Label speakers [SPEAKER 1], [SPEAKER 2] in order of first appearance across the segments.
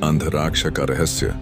[SPEAKER 1] अंधराक्ष का रहस्य।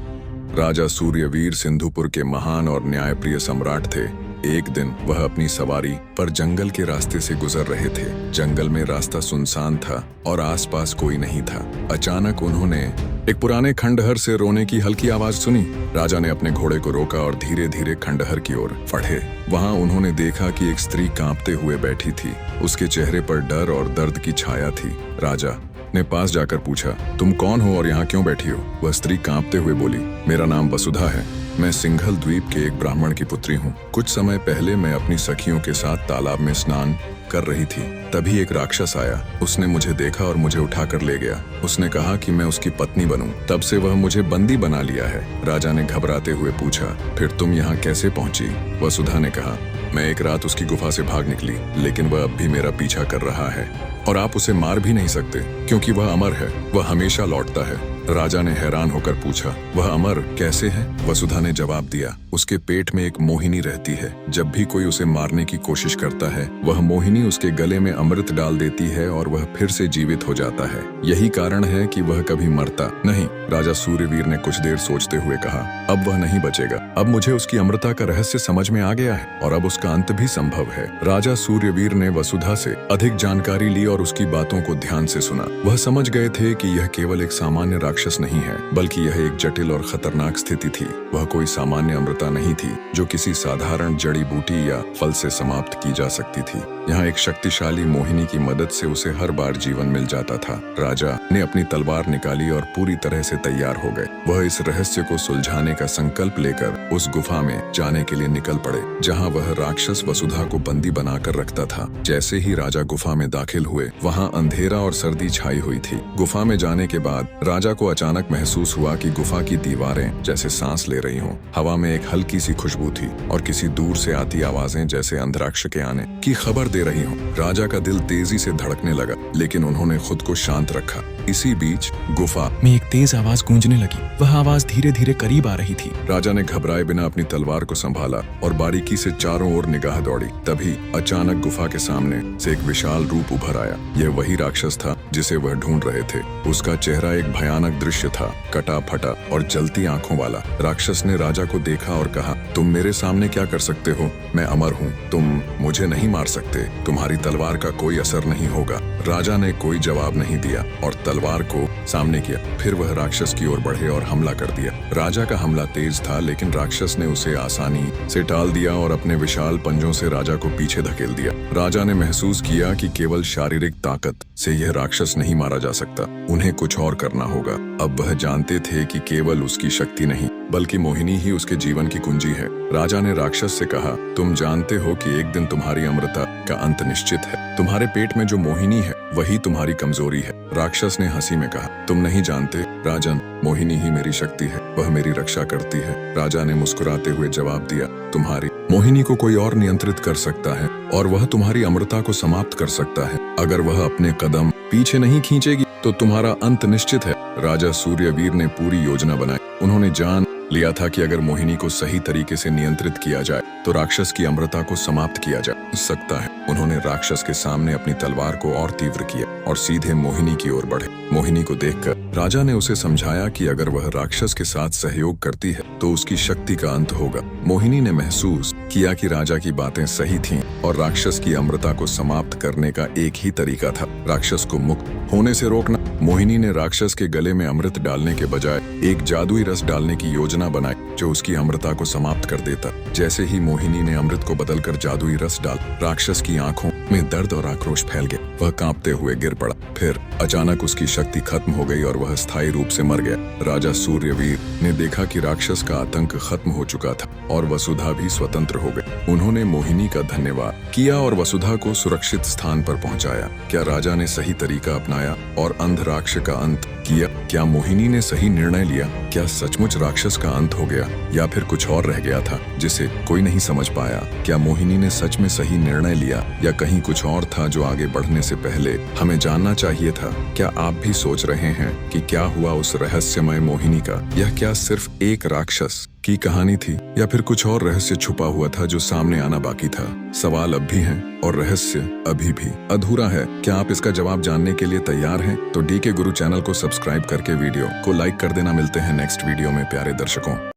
[SPEAKER 1] राजा सूर्यवीर सिंधुपुर के महान और न्यायप्रिय सम्राट थे। एक दिन वह अपनी सवारी पर जंगल के रास्ते से गुजर रहे थे। जंगल में रास्ता सुनसान था और आसपास कोई नहीं था। अचानक उन्होंने एक पुराने खंडहर से रोने की हल्की आवाज सुनी। राजा ने अपने घोड़े को रोका और धीरे धीरे खंडहर की ओर बढ़े। वहां उन्होंने देखा कि एक स्त्री कांपते हुए बैठी थी। उसके चेहरे पर डर और दर्द की छाया थी। राजा ने पास जाकर पूछा, तुम कौन हो और यहाँ क्यों बैठी हो? वह स्त्री कांपते हुए बोली, मेरा नाम वसुधा है। मैं सिंघल द्वीप के एक ब्राह्मण की पुत्री हूँ। कुछ समय पहले मैं अपनी सखियों के साथ तालाब में स्नान कर रही थी। तभी एक राक्षस आया। उसने मुझे देखा और मुझे उठाकर ले गया। उसने कहा कि मैं उसकी पत्नी बनूं। तब से वह मुझे बंदी बना लिया है। राजा ने घबराते हुए पूछा, फिर तुम यहाँ कैसे पहुंची? वसुधा ने कहा, मैं एक रात उसकी गुफा से भाग निकली, लेकिन वह अब भी मेरा पीछा कर रहा है और आप उसे मार भी नहीं सकते क्योंकि वह अमर है। वह हमेशा लौटता है। राजा ने हैरान होकर पूछा, वह अमर कैसे है? वसुधा ने जवाब दिया, उसके पेट में एक मोहिनी रहती है। जब भी कोई उसे मारने की कोशिश करता है, वह मोहिनी उसके गले में अमृत डाल देती है और वह फिर से जीवित हो जाता है। यही कारण है कि वह कभी मरता नहीं। राजा सूर्यवीर ने कुछ देर सोचते हुए कहा, अब वह नहीं बचेगा। अब मुझे उसकी अमृता का रहस्य समझ में आ गया है और अब उसका अंत भी संभव है। राजा सूर्यवीर ने वसुधा से अधिक जानकारी ली और उसकी बातों को ध्यान से सुना। वह समझ गए थे कि यह केवल एक सामान्य राक्षस नहीं है, बल्कि यह एक जटिल और खतरनाक स्थिति थी। वह कोई सामान्य अमृता नहीं थी जो किसी साधारण जड़ी बूटी या फल से समाप्त की जा सकती थी। यहाँ एक शक्तिशाली मोहिनी की मदद से उसे हर बार जीवन मिल जाता था। राजा ने अपनी तलवार निकाली और पूरी तरह से तैयार हो गए। वह इस रहस्य को सुलझाने का संकल्प लेकर उस गुफा में जाने के लिए निकल पड़े, जहाँ वह राक्षस वसुधा को बंदी बनाकर रखता था। जैसे ही राजा गुफा में दाखिल हुए, वहाँ अंधेरा और सर्दी छाई हुई थी। गुफा में जाने के बाद राजा को अचानक महसूस हुआ कि गुफा की दीवारें जैसे सांस ले रही हों। हवा में एक हल्की सी खुशबू थी और किसी दूर से आती आवाजें जैसे अंधराक्ष के आने की खबर दे रही हों। राजा का दिल तेजी से धड़कने लगा, लेकिन उन्होंने खुद को शांत रखा। इसी बीच गुफा
[SPEAKER 2] में एक तेज आवाज गूंजने लगी। वह आवाज धीरे धीरे करीब आ रही थी।
[SPEAKER 1] राजा ने घबराए बिना अपनी तलवार को संभाला और बारीकी से चारों ओर निगाह दौड़ी। तभी अचानक गुफा के सामने से एक विशाल रूप उभर आया। यह वही राक्षस था जिसे वह ढूंढ रहे थे। उसका चेहरा एक भयानक दृश्य था, कटा फटा और जलती आंखों वाला। राक्षस ने राजा को देखा और कहा, तुम मेरे सामने क्या कर सकते हो? मैं अमर हूँ, तुम मुझे नहीं मार सकते। तुम्हारी तलवार का कोई असर नहीं होगा। राजा ने कोई जवाब नहीं दिया और तलवार को सामने किया। फिर वह राक्षस की ओर बढ़े और हमला कर दिया। राजा का हमला तेज था, लेकिन राक्षस ने उसे आसानी से टाल दिया और अपने विशाल पंजों से राजा को पीछे धकेल दिया। राजा ने महसूस किया कि केवल शारीरिक ताकत से यह राक्षस नहीं मारा जा सकता, उन्हें कुछ और करना होगा। अब वह जानते थे कि केवल उसकी शक्ति नहीं, बल्कि मोहिनी ही उसके जीवन की कुंजी है। राजा ने राक्षस से कहा, तुम जानते हो कि एक दिन तुम्हारी अमृता का अंत निश्चित है। तुम्हारे पेट में जो मोहिनी है वही तुम्हारी कमजोरी है। राक्षस ने हंसी में कहा, तुम नहीं जानते राजन, मोहिनी ही मेरी शक्ति है, वह मेरी रक्षा करती है। राजा ने मुस्कुराते हुए जवाब दिया, तुम्हारी मोहिनी को कोई और नियंत्रित कर सकता है और वह तुम्हारी अमृता को समाप्त कर सकता है। अगर वह अपने कदम पीछे नहीं खींचेगी तो तुम्हारा अंत निश्चित है। राजा सूर्यवीर ने पूरी योजना बनाई। उन्होंने जान लिया था कि अगर मोहिनी को सही तरीके से नियंत्रित किया जाए तो राक्षस की अमृता को समाप्त किया जा सकता है। उन्होंने राक्षस के सामने अपनी तलवार को और तीव्र किया और सीधे मोहिनी की ओर बढ़े। मोहिनी को देखकर राजा ने उसे समझाया कि अगर वह राक्षस के साथ सहयोग करती है तो उसकी शक्ति का अंत होगा। मोहिनी ने महसूस किया कि राजा की बातें सही थीं और राक्षस की अमृता को समाप्त करने का एक ही तरीका था, राक्षस को मुक्त होने से रोकना। मोहिनी ने राक्षस के गले में अमृत डालने के बजाय एक जादुई रस डालने की योजना बनाई जो उसकी अमृता को समाप्त कर देता। जैसे ही मोहिनी ने अमृत को बदलकर जादुई रस डाल, राक्षस की आंखों में दर्द और आक्रोश फैल गया। वह कांपते हुए गिर पड़ा। फिर अचानक उसकी शक्ति खत्म हो गई और वह स्थायी रूप से मर गया। राजा सूर्यवीर ने देखा कि राक्षस का आतंक खत्म हो चुका था और वसुधा भी स्वतंत्र हो गई। उन्होंने मोहिनी का धन्यवाद किया और वसुधा को सुरक्षित स्थान पर पहुंचाया। क्या राजा ने सही तरीका अपनाया और अंधराक्ष का अंत किया? क्या मोहिनी ने सही निर्णय लिया? क्या सचमुच राक्षस का अंत हो गया या फिर कुछ और रह गया था जिसे कोई नहीं समझ पाया? क्या मोहिनी ने सच में सही निर्णय लिया या कहीं कुछ और था जो आगे बढ़ने से पहले हमें जानना चाहिए था? क्या आप भी सोच रहे हैं कि क्या हुआ उस रहस्यमय मोहिनी का? यह क्या सिर्फ एक राक्षस की कहानी थी या फिर कुछ और रहस्य छुपा हुआ था जो सामने आना बाकी था? सवाल अब भी हैं और रहस्य अभी भी अधूरा है। क्या आप इसका जवाब जानने के लिए तैयार हैं? तो डी के गुरु चैनल को सब्सक्राइब करके वीडियो को लाइक कर देना। मिलते हैं नेक्स्ट वीडियो में प्यारे दर्शकों।